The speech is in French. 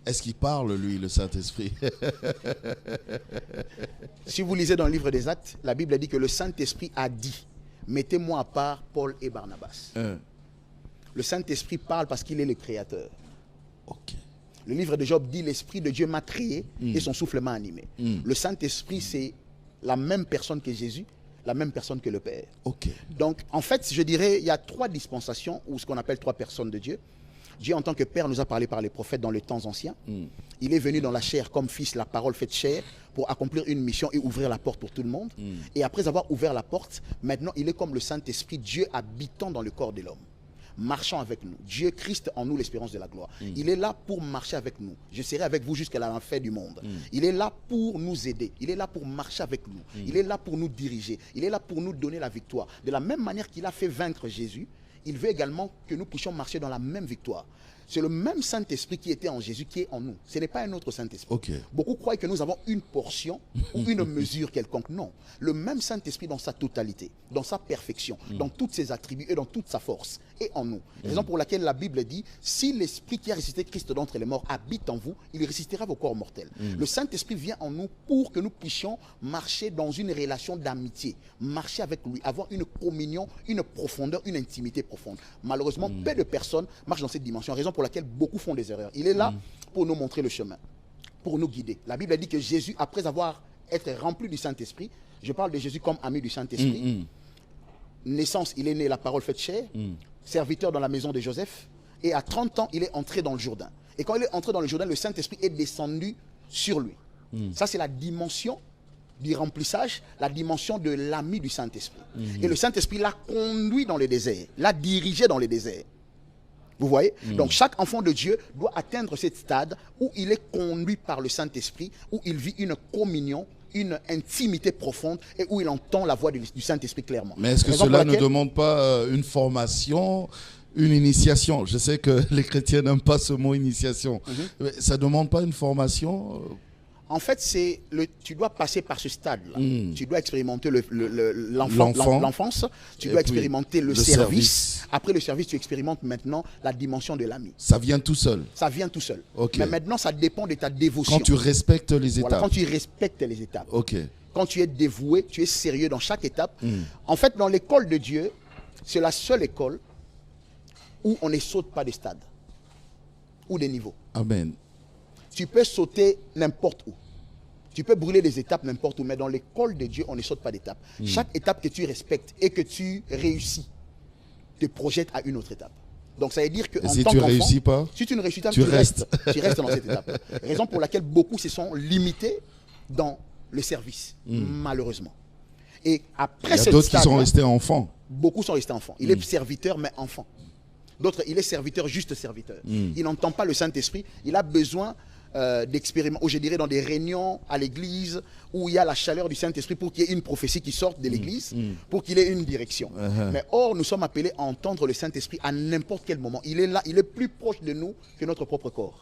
Est-ce qu'il parle, lui, le Saint-Esprit? Si vous lisez dans le livre des Actes, la Bible dit que le Saint-Esprit a dit, mettez-moi à part Paul et Barnabas. Le Saint-Esprit parle parce qu'il est le créateur. Ok. Le livre de Job dit, l'Esprit de Dieu m'a créé et son souffle m'a animé. Le Saint-Esprit, c'est la même personne que Jésus, la même personne que le Père. Ok. Donc, en fait, je dirais, il y a 3 dispensations, ou ce qu'on appelle 3 personnes de Dieu. Dieu, en tant que Père, nous a parlé par les prophètes dans les temps anciens. Il est venu dans la chair comme Fils, la parole faite chair, pour accomplir une mission et ouvrir la porte pour tout le monde. Et après avoir ouvert la porte, maintenant, il est comme le Saint-Esprit, Dieu habitant dans le corps de l'homme, marchant avec nous. Dieu, Christ en nous, l'espérance de la gloire. Il est là pour marcher avec nous. Je serai avec vous jusqu'à la fin du monde. Il est là pour nous aider. Il est là pour marcher avec nous. Il est là pour nous diriger. Il est là pour nous donner la victoire. De la même manière qu'il a fait vaincre Jésus, il veut également que nous puissions marcher dans la même victoire. C'est le même Saint-Esprit qui était en Jésus qui est en nous. Ce n'est pas un autre Saint-Esprit. Ok. Beaucoup croient que nous avons une portion ou une mesure quelconque. Non. Le même Saint-Esprit dans sa totalité, dans sa perfection, dans tous ses attributs et dans toute sa force est en nous. Raison pour laquelle la Bible dit, si l'Esprit qui a ressuscité Christ d'entre les morts habite en vous, il ressuscitera vos corps mortels. Le Saint-Esprit vient en nous pour que nous puissions marcher dans une relation d'amitié, marcher avec lui, avoir une communion, une profondeur, une intimité profonde. Malheureusement, peu de personnes marchent dans cette dimension, raison pour laquelle beaucoup font des erreurs. Il est là pour nous montrer le chemin, pour nous guider. La Bible dit que Jésus, après avoir été rempli du Saint-Esprit, je parle de Jésus comme ami du Saint-Esprit, naissance, il est né la parole faite chair, serviteur dans la maison de Joseph, et à 30 ans, il est entré dans le Jourdain. Et quand il est entré dans le Jourdain, le Saint-Esprit est descendu sur lui. Ça, c'est la dimension du remplissage, la dimension de l'ami du Saint-Esprit. Et le Saint-Esprit l'a conduit dans le désert, l'a dirigé dans le désert. Vous voyez? Donc chaque enfant de Dieu doit atteindre ce stade où il est conduit par le Saint-Esprit, où il vit une communion, une intimité profonde et où il entend la voix du Saint-Esprit clairement. Mais est-ce que cela ne demande pas une formation, une initiation? Je sais que les chrétiens n'aiment pas ce mot initiation. Ça ne demande pas une formation? En fait, tu dois passer par ce stade-là. Tu dois expérimenter l'enfance, tu dois expérimenter le service. Après le service, tu expérimentes maintenant la dimension de l'ami. Ça vient tout seul? Ça vient tout seul. Okay. Mais maintenant, ça dépend de ta dévotion. Quand tu respectes les étapes. Voilà, quand tu respectes les étapes. Okay. Quand tu es dévoué, tu es sérieux dans chaque étape. En fait, dans l'école de Dieu, c'est la seule école où on ne saute pas des stades ou des niveaux. Amen. Tu peux sauter n'importe où. Tu peux brûler des étapes n'importe où, mais dans l'école de Dieu, on ne saute pas d'étapes. Chaque étape que tu respectes et que tu réussis te projette à une autre étape. Donc ça veut dire que en si tant tu ne qu'enfant, réussis pas, si tu ne réussis pas, tu restes dans cette étape. Raison pour laquelle beaucoup se sont limités dans le service, malheureusement. Et après il y a d'autres qui sont restés enfants. Beaucoup sont restés enfants. Il est serviteur, mais enfant. D'autres, il est serviteur, juste serviteur. Il n'entend pas le Saint-Esprit. Il a besoin d'expérimenter, je dirais dans des réunions à l'église où il y a la chaleur du Saint-Esprit pour qu'il y ait une prophétie qui sorte de l'église, pour qu'il ait une direction. Mais or, nous sommes appelés à entendre le Saint-Esprit à n'importe quel moment. Il est là, il est plus proche de nous que notre propre corps.